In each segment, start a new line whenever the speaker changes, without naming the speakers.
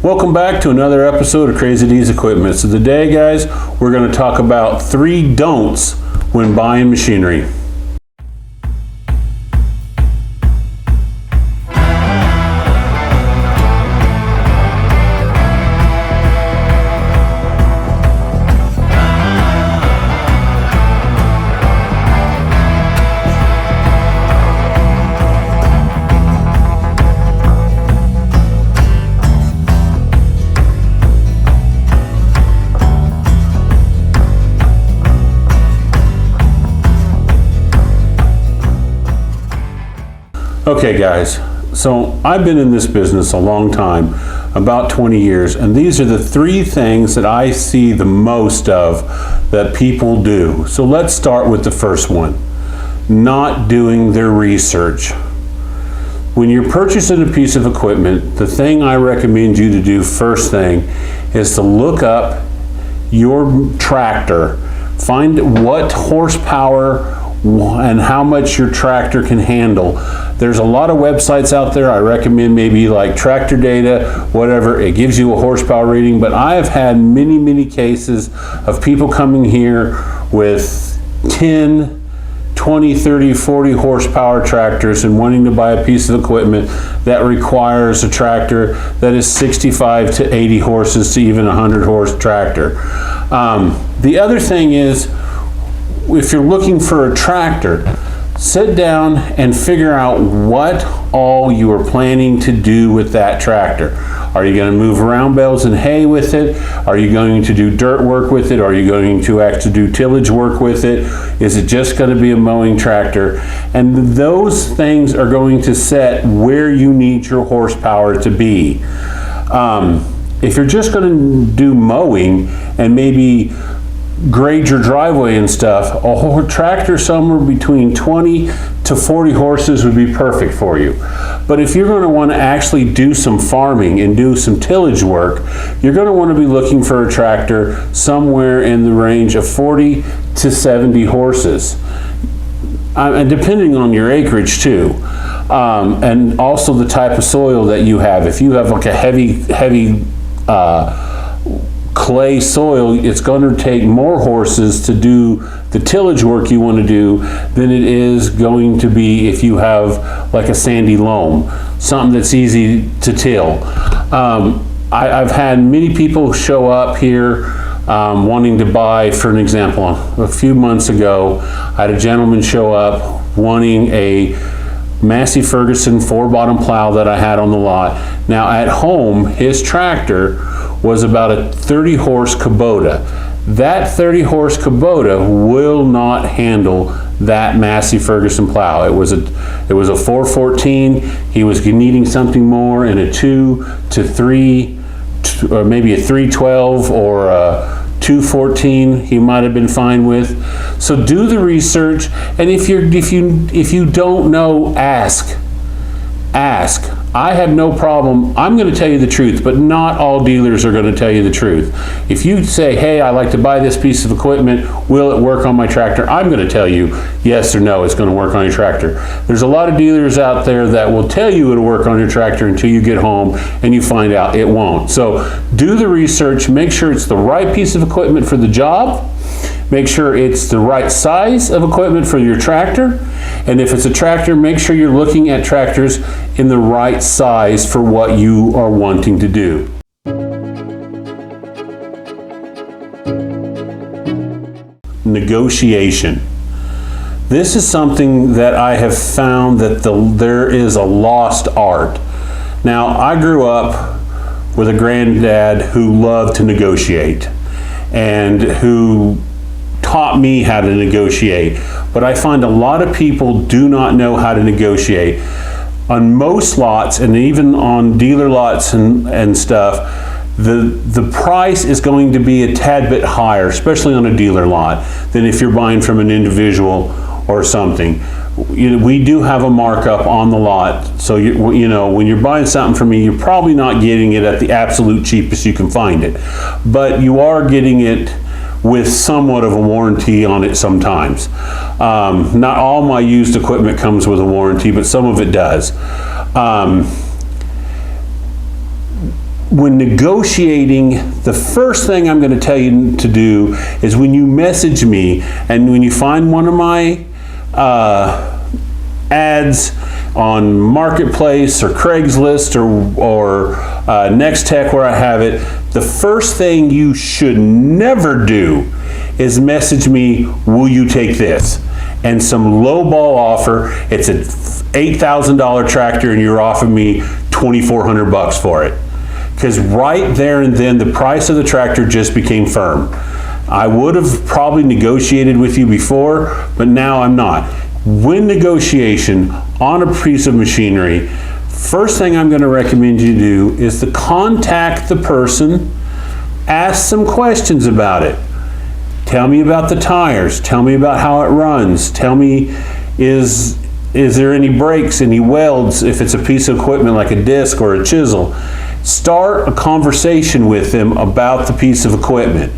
Welcome back to another episode of Crazy D's Equipment. So today, guys, we're going to talk about 3 don'ts when buying machinery. Okay guys, so I've been in this business a long time, about 20 years, and these are the 3 things that I see the most of that people do. So let's start with the first one, not doing their research. When you're purchasing a piece of equipment, the thing I recommend you to do first thing is to look up your tractor, find what horsepower and how much your tractor can handle. There's a lot of websites out there. I recommend maybe like Tractor Data, whatever. It gives you a horsepower reading, but I have had many cases of people coming here with 10, 20, 30, 40 horsepower tractors and wanting to buy a piece of equipment that requires a tractor that is 65 to 80 horses to even a 100 horse tractor. The other thing is, if you're looking for a tractor, sit down and figure out what all you are planning to do with that tractor. Are you going to move around bales and hay with it? Are you going to do dirt work with it? Are you going to actually do tillage work with it? Is it just going to be a mowing tractor? And those things are going to set where you need your horsepower to be. If you're just going to do mowing and maybe grade your driveway and stuff, a tractor somewhere between 20 to 40 horses would be perfect for you. But if you're going to want to actually do some farming and do some tillage work, you're going to want to be looking for a tractor somewhere in the range of 40 to 70 horses. And depending on your acreage too. And also the type of soil that you have. If you have like a heavy clay soil, it's going to take more horses to do the tillage work you want to do than it is going to be if you have like a sandy loam, something that's easy to till. I've had many people show up here wanting to buy, for an example, a few months ago, I had a gentleman show up wanting a Massey Ferguson 4-bottom plow that I had on the lot. Now at home, his tractor was about a 30 horse Kubota. That 30 horse Kubota will not handle that Massey Ferguson plow. It was a 414. He was needing something more in a 2 to 3, or maybe a 312 or a 214 he might have been fine with. So do the research, and if you don't know, ask. I have no problem. I'm going to tell you the truth, but not all dealers are going to tell you the truth. If you say, hey, I like to buy this piece of equipment, will it work on my tractor? I'm going to tell you yes or no, it's going to work on your tractor. There's a lot of dealers out there that will tell you it'll work on your tractor until you get home and you find out it won't. So do the research, make sure it's the right piece of equipment for the job. Make sure it's the right size of equipment for your tractor. And if it's a tractor, make sure you're looking at tractors in the right size for what you are wanting to do. Negotiation. This is something that I have found that there is a lost art. Now, I grew up with a granddad who loved to negotiate and who taught me how to negotiate, but I find a lot of people do not know how to negotiate. On most lots, and even on dealer lots and stuff, the price is going to be a tad bit higher, especially on a dealer lot, than if you're buying from an individual or something. We do have a markup on the lot, so you know when you're buying something from me, you're probably not getting it at the absolute cheapest you can find it, but you are getting it with somewhat of a warranty on it sometimes. Not all my used equipment comes with a warranty, but some of it does. when negotiating, the first thing I'm going to tell you to do is when you message me and when you find one of my ads on Marketplace or Craigslist or Nextech where I have it, the first thing you should never do is message me, will you take this? And some lowball offer, it's an $8,000 tractor and you're offering me $2,400 for it. Because right there and then the price of the tractor just became firm. I would have probably negotiated with you before, but now I'm not. When negotiation on a piece of machinery, first thing I'm going to recommend you do is to contact the person, ask some questions about it. Tell me about the tires, tell me about how it runs, tell me is there any brakes, any welds, if it's a piece of equipment like a disc or a chisel. Start a conversation with them about the piece of equipment.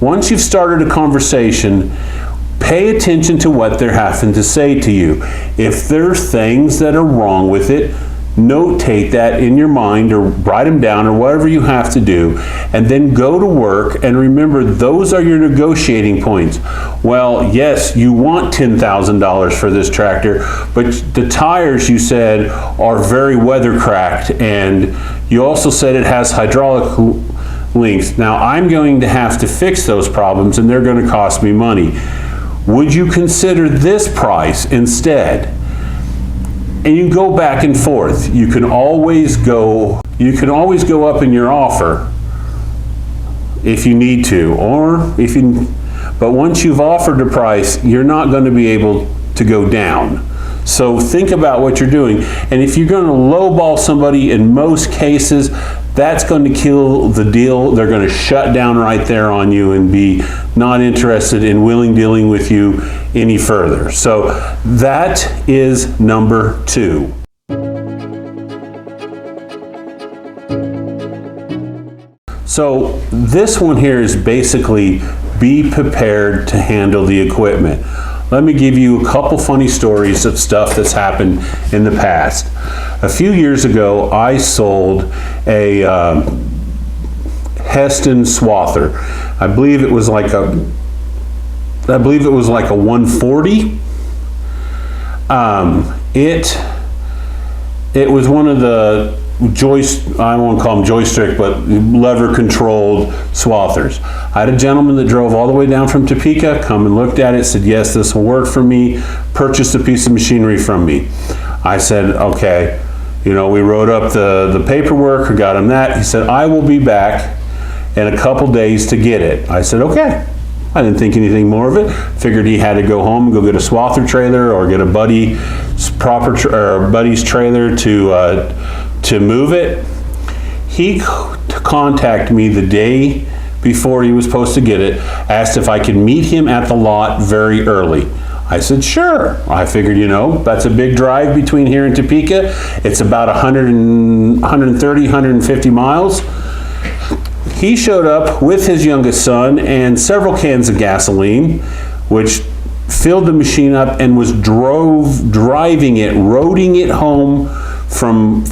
Once you've started a conversation, pay attention to what they're having to say to you. If there's things that are wrong with it, notate that in your mind or write them down or whatever you have to do, and then go to work and remember those are your negotiating points. Well, yes, you want $10,000 for this tractor, but the tires you said are very weather cracked, and you also said it has hydraulic links. Now I'm going to have to fix those problems and they're going to cost me money. Would you consider this price instead? And you go back and forth. You can always go up in your offer if you need to, but once you've offered a price, you're not going to be able to go down. So think about what you're doing. And if you're going to lowball somebody, in most cases, that's going to kill the deal. They're going to shut down right there on you and be not interested in dealing with you any further. So that is number 2. So this one here is basically be prepared to handle the equipment. Let me give you a couple funny stories of stuff that's happened in the past. A few years ago, I sold a Heston swather. I believe it was like a 140. It was one of the I won't call them joystick, but lever controlled swathers. I had a gentleman that drove all the way down from Topeka, come and looked at it, said, yes, this will work for me, purchased a piece of machinery from me. I said, okay. We wrote up the paperwork, or got him that. He said, I will be back in a couple days to get it. I said, okay. I didn't think anything more of it. Figured he had to go home and go get a swather trailer or get a buddy's trailer to move it. He contacted me the day before he was supposed to get it, asked if I could meet him at the lot very early. I said, sure. I figured, that's a big drive between here and Topeka. It's about 130, 150 miles. He showed up with his youngest son and several cans of gasoline, which filled the machine up and was roading it home from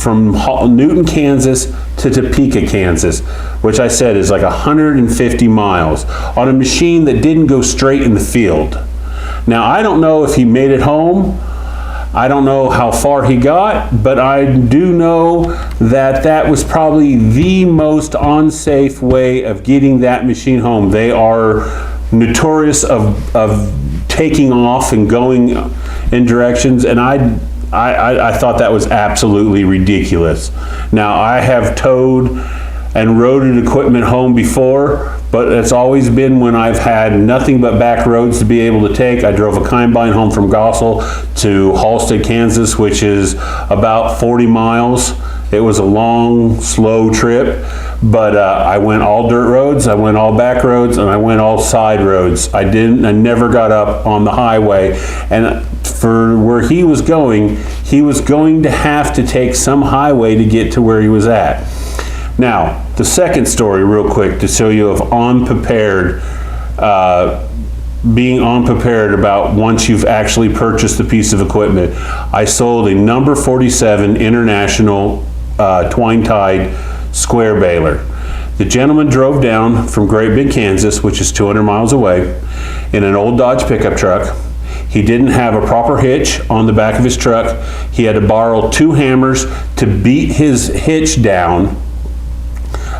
Newton, Kansas to Topeka, Kansas, which I said is like 150 miles on a machine that didn't go straight in the field. Now, I don't know if he made it home. I don't know how far he got, but I do know that was probably the most unsafe way of getting that machine home. They are notorious of taking off and going in directions, and I thought that was absolutely ridiculous. Now, I have towed and roaded equipment home before, but it's always been when I've had nothing but back roads to be able to take. I drove a combine home from Gossel to Halstead, Kansas, which is about 40 miles. It was a long, slow trip, but I went all dirt roads, I went all back roads, and I went all side roads. I never got up on the highway, and for where he was going to have to take some highway to get to where he was at. Now, the second story, real quick, to show you of being unprepared about once you've actually purchased the piece of equipment. I sold a number 47 International twine tied square baler. The gentleman drove down from Great Bend, Kansas, which is 200 miles away, in an old Dodge pickup truck. He didn't have a proper hitch on the back of his truck. He had to borrow 2 hammers to beat his hitch down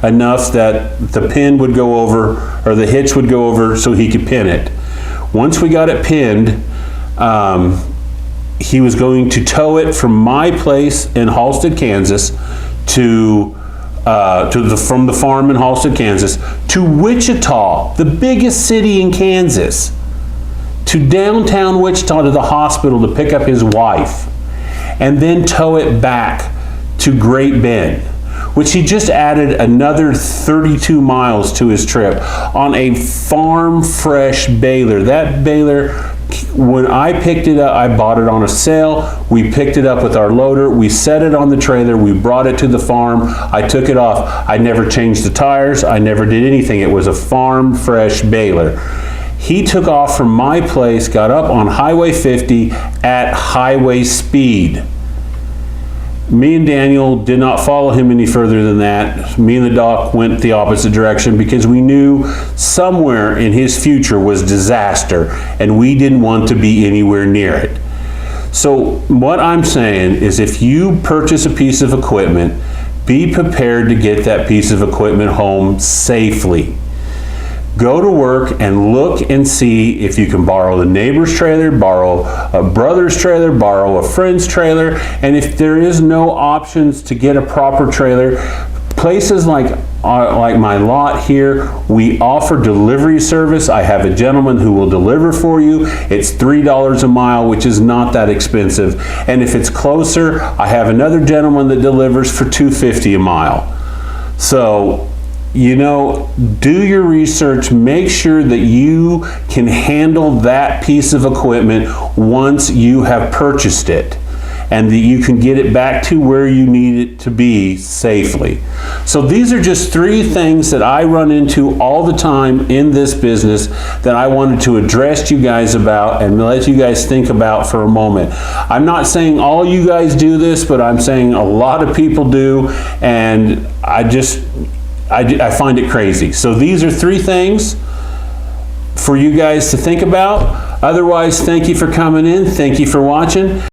enough that the pin would go over, or the hitch would go over, so he could pin it. Once we got it pinned, he was going to tow it from my place in Halstead, Kansas from the farm in Halstead, Kansas, to Wichita, the biggest city in Kansas, to downtown Wichita to the hospital to pick up his wife, and then tow it back to Great Bend, which he just added another 32 miles to his trip on a farm fresh baler. That baler, when I picked it up, I bought it on a sale. We picked it up with our loader. We set it on the trailer. We brought it to the farm. I took it off. I never changed the tires. I never did anything. It was a farm fresh baler. He took off from my place, got up on Highway 50 at highway speed. Me and Daniel did not follow him any further than that. Me and the doc went the opposite direction because we knew somewhere in his future was disaster, and we didn't want to be anywhere near it. So what I'm saying is, if you purchase a piece of equipment, be prepared to get that piece of equipment home safely. Go to work and look and see if you can borrow the neighbor's trailer, borrow a brother's trailer, borrow a friend's trailer, and if there is no options to get a proper trailer, places like my lot here, we offer delivery service. I have a gentleman who will deliver for you. It's $3 a mile, which is not that expensive. And if it's closer, I have another gentleman that delivers for $2.50 a mile. So, you know, do your research, make sure that you can handle that piece of equipment once you have purchased it, and that you can get it back to where you need it to be safely. So these are just 3 things that I run into all the time in this business that I wanted to address you guys about and let you guys think about for a moment. I'm not saying all you guys do this, but I'm saying a lot of people do, and I find it crazy. So these are 3 things for you guys to think about. Otherwise, thank you for coming in. Thank you for watching.